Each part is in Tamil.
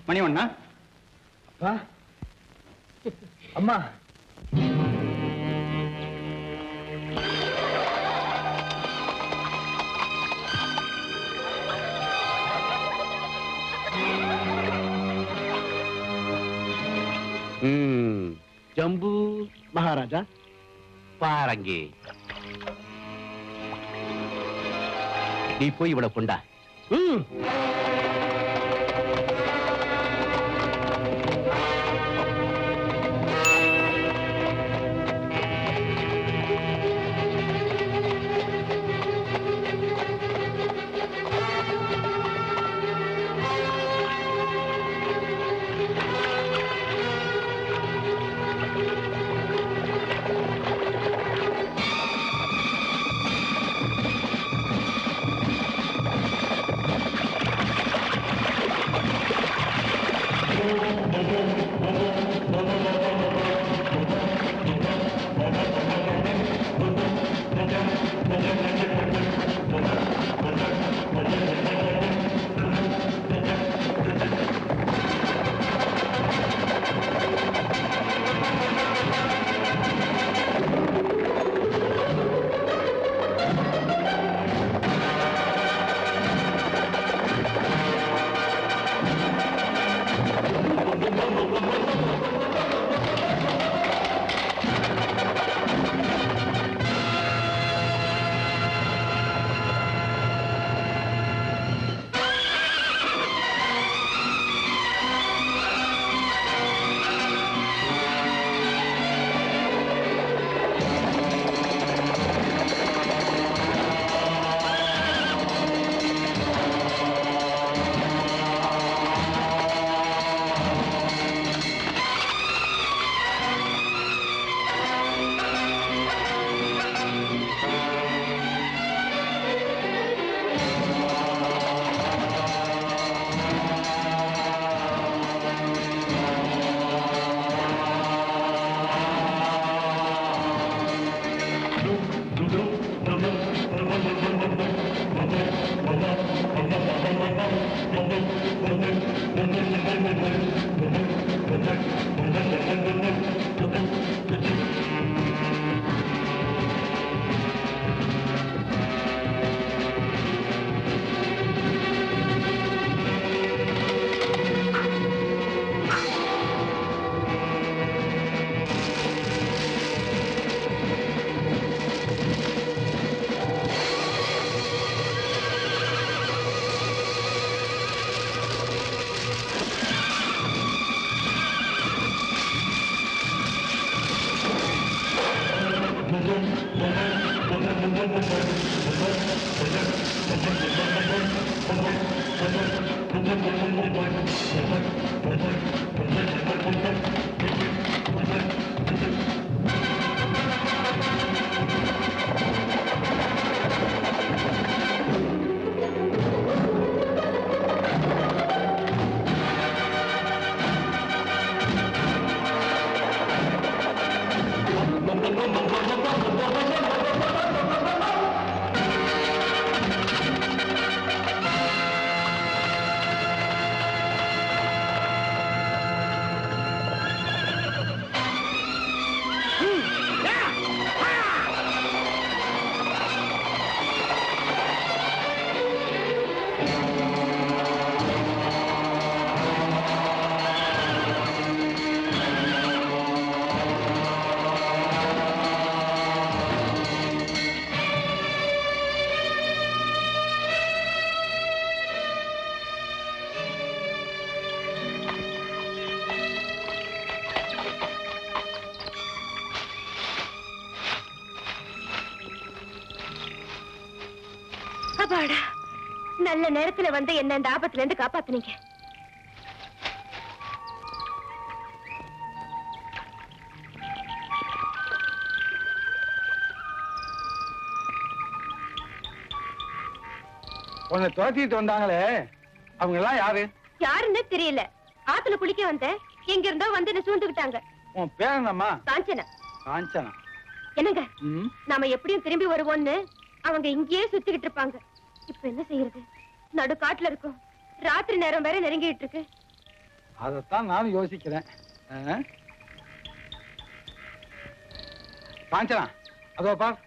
மணிவண்ணா. அப்பா, அம்மா. ஜம்பு மகாராஜா பாரங்கே, நீ போய் இவளை கொண்டா. அப்பாடா, நல்ல நேரத்துல வந்து என்ன இந்த ஆபத்துல இருந்து காப்பாத்துனீங்க. உன்னை துரத்திட்டு வந்தாங்களே, அவங்க எல்லாம் யாரு? யாருன்னு தெரியல. ஆத்துல குளிக்க வந்தேன், எங்க இருந்தோ வந்து என்ன சூழ்ந்துகிட்டாங்க. உன் பேர் என்னம்மா? காஞ்சனா. காஞ்சனா. என்னங்க, நாம எப்படியும் திரும்பி வருவோம்னு அவங்க இங்கேயே சுத்திக்கிட்டு இருப்பாங்க. இப்ப என்ன செய்யறது? நடு காட்டுல இருக்கும், ராத்திரி நேரம் வேற நெருங்கிட்டு இருக்கு. அதைத்தான் நானும் யோசிக்கிறேன். காஞ்சனா, அதோ பார்.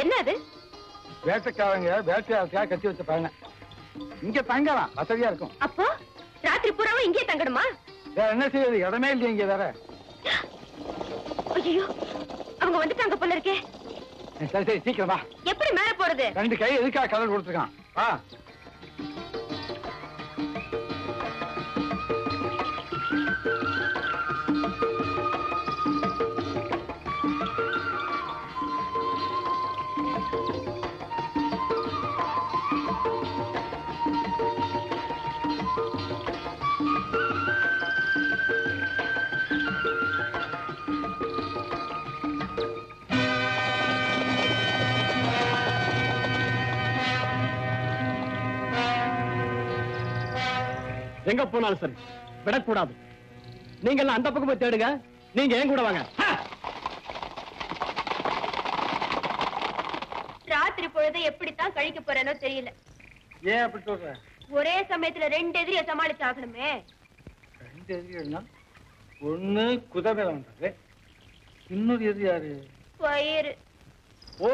என்ன அது? வேட்டைக்காரங்க வேட்டையாளுக்காக கட்டி வச்ச பையனை. இங்க தங்கலாம், வசதியா இருக்கும். அப்போ ராத்திரி பூராவும் இங்கே தங்கணுமா? வேற என்ன செய்யுது? இடமே இல்லையா இங்க வேற? ஐயோ, அவங்க வந்துட்டாங்க போல இருக்கே. சரி சரி, சீக்கிரம் வா. எப்படி மேல போறது? 2 கை எதுக்காக கலர் கொடுத்துருக்கான்? வா. எங்க போனாலும் சரி விடக்கூடாது. நீங்க எல்லாம் அந்த பக்கம் போய் தேடுங்க. நீங்க ஏன் கூட வாங்க. ராத்திரி பொழுது எப்படித்தான் கழிக்க போறேனோ தெரியல. ஏன் அப்படி சொல்ற? ஒரே சமயத்துல 2 எதிரியை சமாளிச்சு ஆகணுமே. 2 எதிரிகள்னா, ஒண்ணு குதிரை வந்தது, இன்னொரு எதிரி யாரு? வயிறு. ஓ,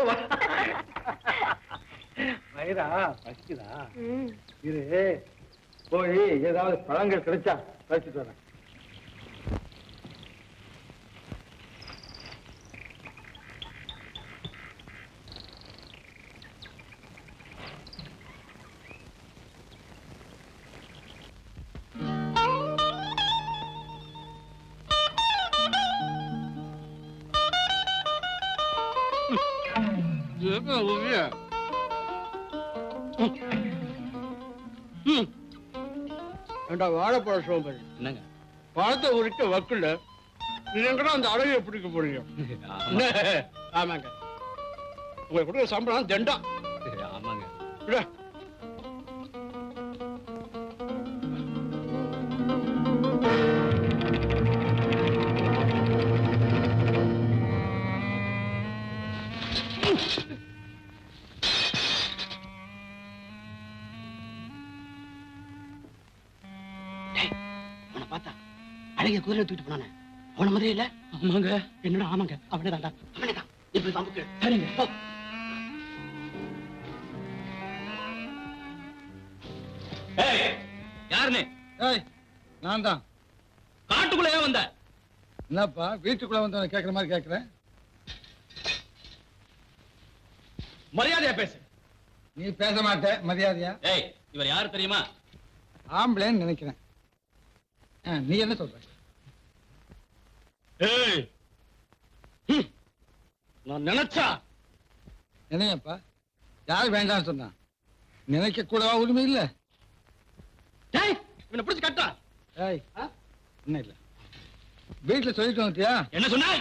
வயிறா? பசிக்குதா? இரு, போய் ஏதாவது பழங்கள் கிடைச்சா பறிச்சுட்டு வரேன். வாழைப்பழ சோம்பரி என்னங்க? பழத்தை உரிக்க வக்குல நீங்க அந்த அழகையை பிடிக்க போறீங்க. ஆமாங்க, உங்களுக்கு கொடுக்க சம்பளம் தண்டம். ஆமாங்க. பார்த்தா அழகிய குதிரை தூக்கிட்டு போனானே, அவன மாதிரி இல்ல? ஆமாங்க. என்னடா ஆமாங்க, அவனே தான்டா. அவனே தான். இப்படி தம்புக்கு. சரிங்க, போ. யாருன்னு? நான் தான். காட்டுக்குள்ள ஏன் வந்த? என்னப்பா வீட்டுக்குள்ள வந்து கேக்குற மாதிரி கேக்குறேன்? மரியாதையா பேசு. நீ பேச மாட்ட, மரியாதையா? ஏய், இவர் யாரு தெரியுமா? ஆம்பளைன்னு நினைக்கிறேன். நீ என்ன சொல்ற? ஏய், நான் நினைச்சா என்னையப்பா யாரு வேண்டாம்னு சொன்னா? நினைக்க கூடவா உரிமை இல்ல? டேய், இவனை பிடிச்சு கட்டா. ஏய், என்ன இல்ல வீட்டுல சொல்லிட்டு வந்துட்டியா? என்ன சொன்ன?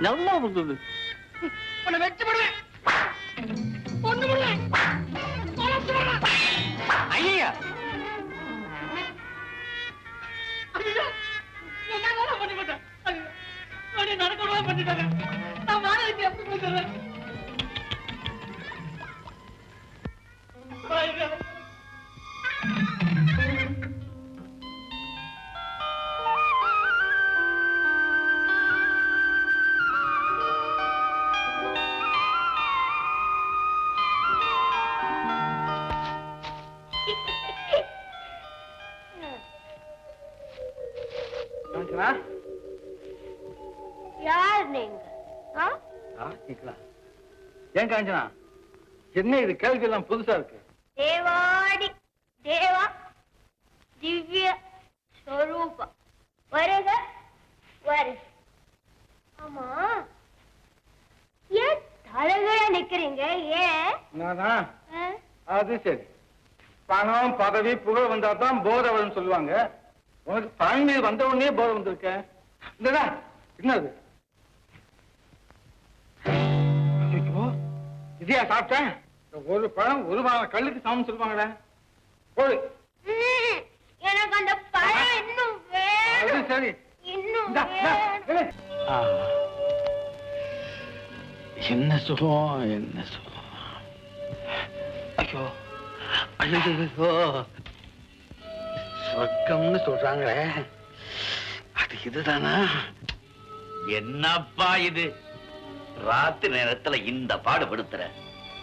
நல்லா வந்தது. உன்னை வெச்சு விடுவேன். கொன்னு விடுவேன். ஐயா என்ன பண்ணிவிட்டேன்? நடக்கணுமா பண்ணிட்டாங்க. நான் வாடகைக்கு எப்படி போயிடுறேன்? யார் நீங்க? ஏன் காஞ்சனா, என்ன இது கேள்வி எல்லாம் புதுசா இருக்கு? தேவாடி தேவா திவ்ய ஸ்வரூபா வருக வருக. ஆமா, ஏன் தலைகள நிக்கிறீங்க? ஏன்? நானா? அது சரி, பணம் பதவி புகழ் வந்தா தான் போதை வரும்னு சொல்லுவாங்க. உனக்கு பழனி வந்த உடனே போதை வந்திருக்கேன். என்னது? இதையா சாப்பிட்டேன்? ஒரு பழம் ஒரு கல்லுக்கு சாமம் சொல்லுவாங்களே. போடு. எனக்கு அந்த பழம் இன்னும் வேணும். அது சரி, இன்னும் என்ன சுகம், என்ன சுகம். ஐயோ ஐயோ, சொர்க்கம்னு சொல்றாங்களே, அது இதுதானா? என்னப்பா இது, ராத்திரி நேரத்துல இந்த பாடுபடுத்துற?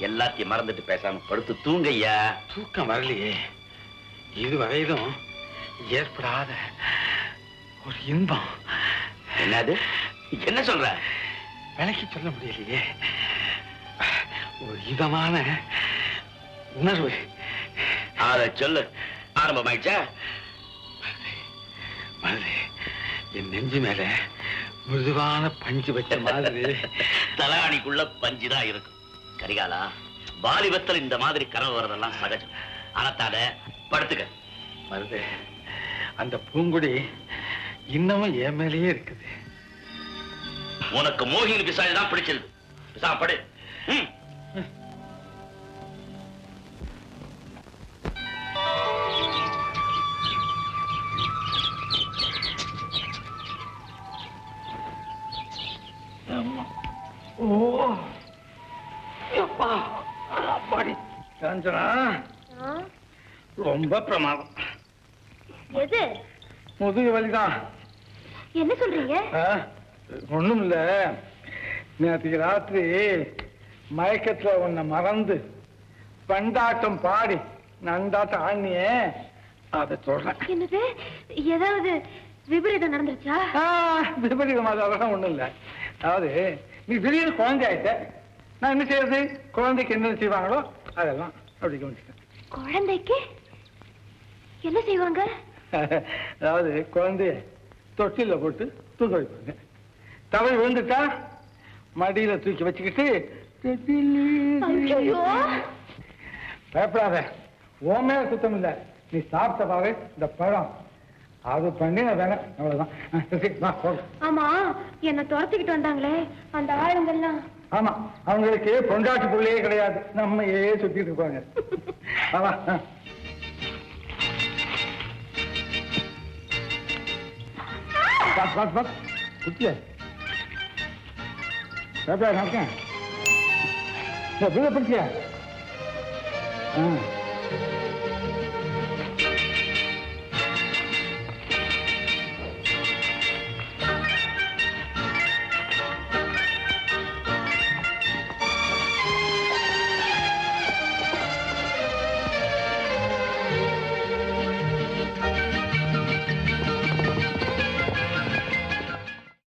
எல்லாத்தையும் மறந்துட்டு பேசாம படுத்து தூங்கய்யா. தூக்கம் வரலையே. இதுவரையிலும் ஏற்படாத ஒரு இன்பம். என்னது? என்ன சொல்ற? விலைக்கு சொல்ல முடியலையே. ஒரு இதமான உணர்வு. அத சொல்லு. ஆரம்பமாயிடுச்சா? மருது, என் நெஞ்சு மேல மிருதுவான பஞ்சு வச்ச மாதிரி. தலாணிக்குள்ள பஞ்சுதான் இருக்கும். கரிகாலா, வாலிபத்தில் இந்த மாதிரி கனவு வரதெல்லாம் சகஜம். ஆனத்தால படுத்துக்க. மருது, அந்த பூங்குடி இன்னமும் என் மேலேயே இருக்குது. உனக்கு மோகினி பிசாசு தான் பிடிச்சது. படு. காஞ்சனா, ரொம்ப பிரமாதம். எது? முதுகு வலிதான். என்ன சொல்றீங்க? ஒண்ணும் இல்ல, நேற்று ராத்திரி மயக்கத்துல உன்னை மறந்து பண்டாட்டம் பாடி நண்டாட்டம் ஆடினியே, அதை சொல்றேன். என்னது? ஏதாவது விபரீதம் நடந்துருச்சா? விபரீதம் அதெல்லாம் ஒண்ணும் இல்ல. அதாவது நீ திடீர்னு குழந்தை ஆயிட்ட. நான் என்ன செய்யறது? குழந்தைக்கு என்ன செய்வாங்களோ அதெல்லாம் அப்படி கவனிச்சிட்டேன். குழந்தைக்கு என்ன செய்வாங்க? அதாவது குழந்தைய தொட்டில போட்டு தூங்க வைப்பாங்க. தவறி விழுந்துட்டா மடியில தூக்கி வச்சுக்கிட்டு ஐயோ பயப்படாத ஓமே குத்தம் இல்ல நீ சாப்பிட்ட பாரு இந்த பழம் அது பண்ணி வேலை அவ்வளவுதான் சரி, வா, போலாம். ஆமா என்ன துரத்திக்கிட்டு வந்தாங்களே அந்த ஆளுங்கெல்லாம் ஆமா அவங்களுக்கு பொண்டாட்டி புள்ளையே கிடையாது நம்மையே சுத்திட்டு இருப்பாங்க ஆமா பாத்து பாத்து பாத்து சுத்திய பயப்படாத நடக்கேன் பிடிச்சியா